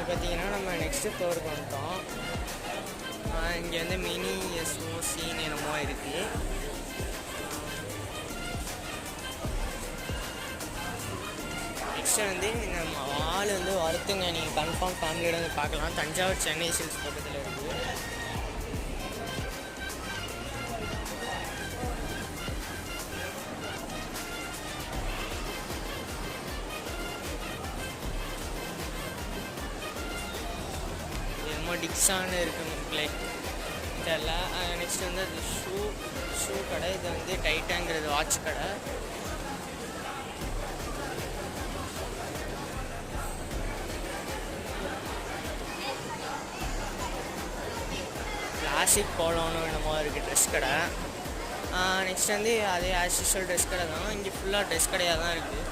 இங்கே பார்த்தீங்கன்னா நம்ம நெக்ஸ்ட்டு ஃப்ளோருக்கு வந்துட்டோம். இங்கே வந்து மினி எஸ்ஓ சீன் என்னமோ இருக்குது. நெக்ஸ்ட்டு வந்து இந்த மால் வந்து வருத்துங்க, நீங்கள் கன்ஃபார்ம் ஃபேமிலியோட வந்து பார்க்கலாம். தஞ்சாவூர் சென்னை சில்க்ஸ் பக்கத்தில் இருக்குது. டிக்ஸான்னு இருக்குது மக்களே தெரியல. நெக்ஸ்ட் வந்து அது ஷூ கடை. இது வந்து டைட்டாங்கிறது வாட்ச் கடை. கிளாசிக் போலோன்னு என்னமோ இருக்குது ட்ரெஸ் கடை. நெக்ஸ்ட் வந்து அதே ஆஸ் யூஸ்வல் ட்ரெஸ் கடை தான். இங்கே ஃபுல்லாக ட்ரெஸ் கடையாக தான் இருக்குது.